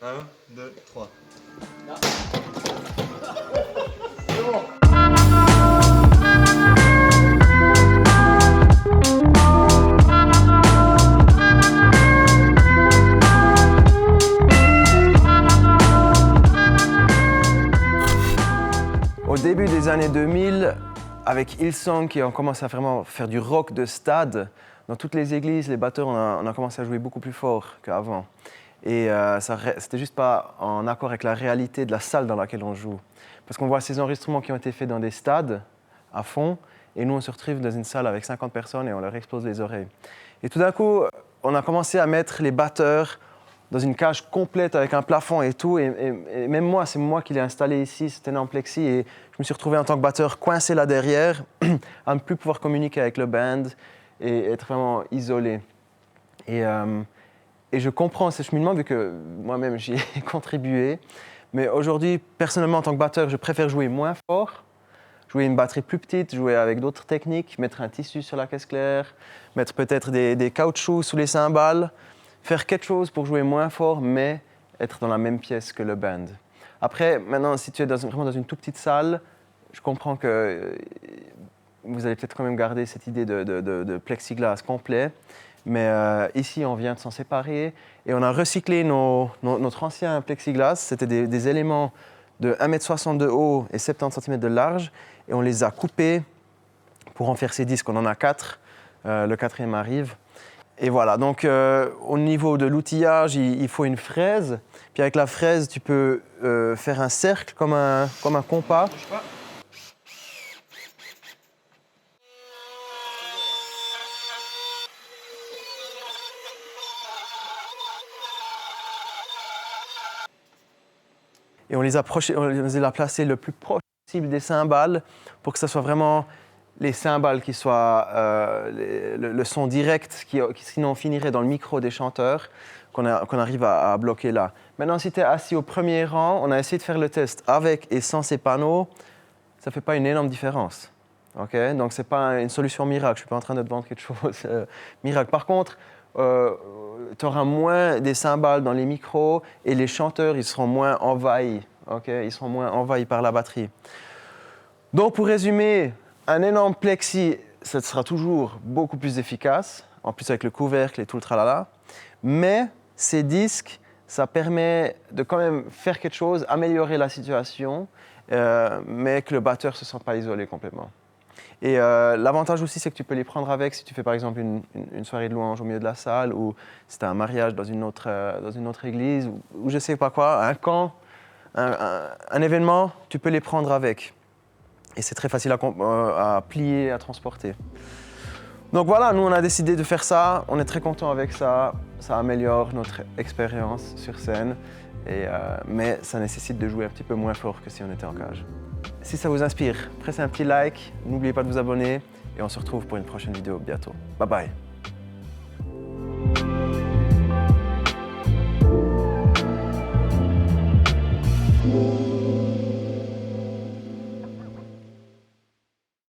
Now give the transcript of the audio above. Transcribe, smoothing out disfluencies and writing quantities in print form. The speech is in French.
1, 2, 3. Au début des années 2000, avec Hillsong, qui ont commencé à vraiment faire du rock de stade, dans toutes les églises, les batteurs, on a commencé à jouer beaucoup plus fort qu'avant. Et c'était juste pas en accord avec la réalité de la salle dans laquelle on joue. Parce qu'on voit ces enregistrements qui ont été faits dans des stades, à fond, et nous on se retrouve dans une salle avec 50 personnes et on leur explose les oreilles. Et tout d'un coup, on a commencé à mettre les batteurs dans une cage complète avec un plafond et tout. Et même moi, c'est moi qui l'ai installé ici, cet énorme plexi. Et je me suis retrouvé en tant que batteur coincé là derrière, à ne plus pouvoir communiquer avec le band et être vraiment isolé. Et je comprends ce cheminement vu que moi-même j'y ai contribué. Mais aujourd'hui, personnellement, en tant que batteur, je préfère jouer moins fort, jouer une batterie plus petite, jouer avec d'autres techniques, mettre un tissu sur la caisse claire, mettre peut-être des caoutchoucs sous les cymbales, faire quelque chose pour jouer moins fort, mais être dans la même pièce que le band. Après, maintenant, si tu es vraiment dans une toute petite salle, je comprends que vous allez peut-être quand même garder cette idée de plexiglas complet. Mais ici, on vient de s'en séparer et on a recyclé notre ancien plexiglas. C'était des éléments de 1,60 m de haut et 70 cm de large. Et on les a coupés pour en faire ces disques. On en a 4. Le 4e arrive. Et voilà, donc au niveau de l'outillage, il faut une fraise. Puis avec la fraise, tu peux faire un cercle comme un compas. Et on les a placés le plus proche possible des cymbales pour que ce soit vraiment les cymbales qui soient le son direct qui sinon finirait dans le micro des chanteurs qu'on arrive à bloquer là. Maintenant, si tu es assis au premier rang, on a essayé de faire le test avec et sans ces panneaux, ça ne fait pas une énorme différence. Okay? Donc, ce n'est pas une solution miracle. Je ne suis pas en train de te vendre quelque chose miracle. Par contre, tu auras moins des cymbales dans les micros et les chanteurs, ils seront moins envahis. Okay? Ils seront moins envahis par la batterie. Donc, pour résumer, un énorme plexi, ça sera toujours beaucoup plus efficace, en plus avec le couvercle et tout le tralala. Mais ces disques, ça permet de quand même faire quelque chose, améliorer la situation, mais que le batteur ne se sente pas isolé complètement. Et l'avantage aussi, c'est que tu peux les prendre avec si tu fais par exemple une soirée de louange au milieu de la salle ou si tu as un mariage dans une autre église ou je ne sais pas quoi, un camp, un événement, tu peux les prendre avec. Et c'est très facile à plier, à transporter. Donc voilà, nous on a décidé de faire ça, on est très content avec ça, ça améliore notre expérience sur scène, mais ça nécessite de jouer un petit peu moins fort que si on était en cage. Si ça vous inspire, pressez un petit like, n'oubliez pas de vous abonner et on se retrouve pour une prochaine vidéo bientôt. Bye bye.